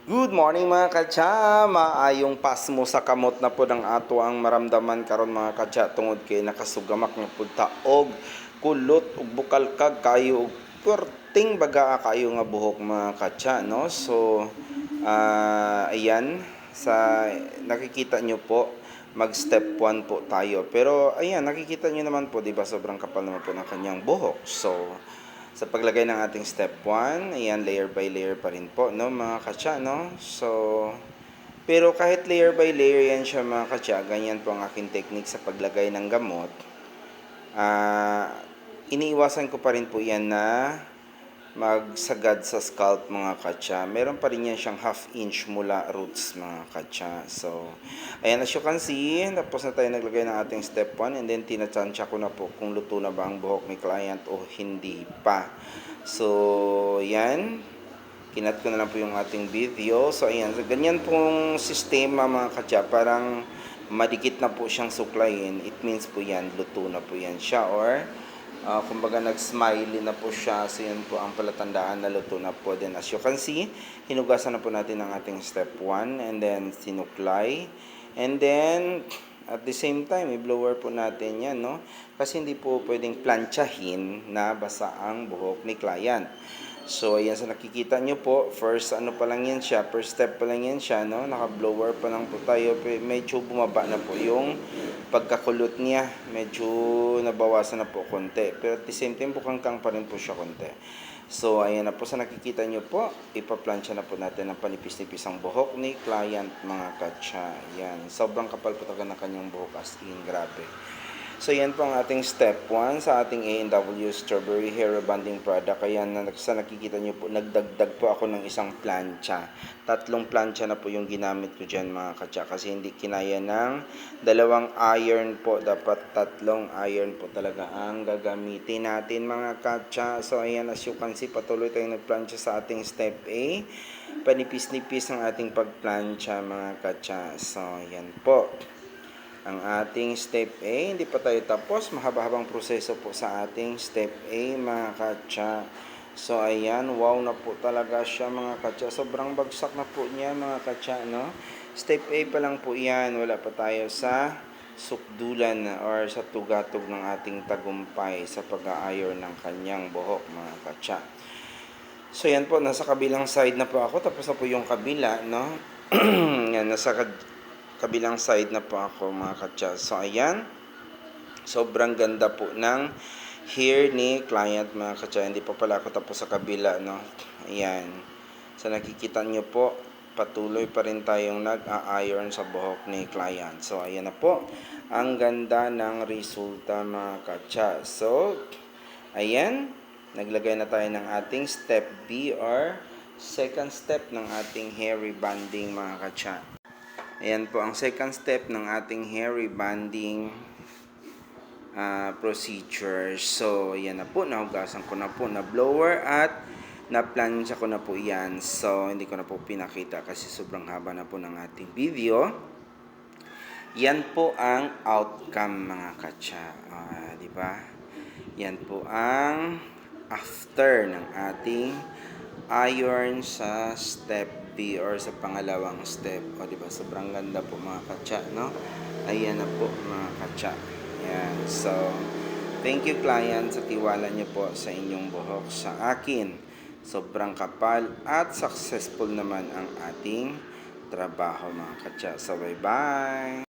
Good morning mga katsa, maayong pasmo sa kamot na po ng ato ang maramdaman karon mga katsa tungod kay nakasugamak nga punta og kulot ug bukalkag kayo og perting baga kayo nga buhok mga katsa no. So ayan sa nakikita nyo po mag step 1 po tayo. Pero ayan nakikita nyo naman po 'di ba sobrang kapal naman po ng kanyang buhok. So sa paglagay ng ating step 1, ayan, layer by layer pa rin po, no, mga katsa, no? So, pero kahit layer by layer yan siya, mga katsa, ganyan po ang aking technique sa paglagay ng gamot. Iniiwasan ko pa rin po yan na magsagad sa scalp mga katsa. Meron pa rin yan siyang half inch mula roots mga katsa. So, ayan, as you can see, tapos na tayo naglagay ng ating step 1 and then tinatansya ko na po kung luto na ba ang buhok ni client o hindi pa. So, yan. Kinat ko na lang po yung ating video. So, ayan. So, ganyan pong sistema mga katsa. Parang madikit na po siyang suklayin. It means po yan, luto na po yan siya. Or, kumbaga nag-smiley na po siya. So, yun po ang palatandaan na luto na po. Then, as you can see, hinugasan na po natin ang ating step 1. And then, sinuklay. And then, at the same time, i-blower po natin yan, no? Kasi hindi po pwedeng planchahin na basa ang buhok ni client. So, ayan sa nakikita nyo po, first ano pa lang yan siya, first step pa lang yan siya, no? Naka-blower pa lang po tayo, medyo bumaba na po yung pagkakulot niya, medyo nabawasan na po konti. Pero at the same time, bukangkang pa rin po siya konti. So, ayan na po sa nakikita nyo po, ipa-plancha na po natin ang panipis-nipis ang buhok ni client mga katsa. Ayan, sobrang kapal po talaga ng kanyang buhok as in, grabe. So, yan po ang ating step 1 sa ating A&W Strawberry Hair Rebonding Product. Ayan, sa nakikita nyo po, nagdagdag po ako ng isang plancha. 3 plancha na po yung ginamit ko dyan mga katsa. Kasi hindi kinaya ng 2 iron po. Dapat 3 iron po talaga ang gagamitin natin mga katsa. So, ayan, as you can see, patuloy tayong nagplancha sa ating step A. Panipis-nipis ang ating pagplancha mga katsa. So, yan po ang ating step A. Hindi pa tayo tapos. Mahaba-habang proseso po sa ating step A mga katsa. So ayan, wow na po talaga siya mga katsa. Sobrang bagsak na po niya mga katsa, no? Step A pa lang po yan. Wala pa tayo sa sukdulan or sa tugatog ng ating tagumpay sa pag-aayor ng kanyang buhok mga katsa. So yan po, nasa kabilang side na po ako. Tapos na po yung kabila, no? Yan, nasa kabilang side na po ako mga katsa. So ayan, sobrang ganda po ng hair ni client mga katsa. Hindi pa pala ako tapos sa kabila, no? Ayan, sa nakikita nyo po, patuloy pa rin tayong nag-a-iron sa buhok ni client. So ayan na po, ang ganda ng resulta mga katsa. So ayan, naglagay na tayo ng ating step B or second step ng ating hair rebonding mga katsa. Ayan po ang second step ng ating hair rebonding procedure. So, ayan na po. Nahugasan ko na po na blower at na-plancha ko na po yan. So, hindi ko na po pinakita kasi sobrang haba na po ng ating video. Yan po ang outcome mga katsa. Di ba? Yan po ang after ng ating iron sa step B or sa pangalawang step. O diba, sobrang ganda po mga katsa, no? Ayan na po mga katsa. Ayan. So, thank you client sa tiwala niyo po sa inyong buhok sa akin. Sobrang kapal at successful naman ang ating trabaho mga katsa. So, bye-bye!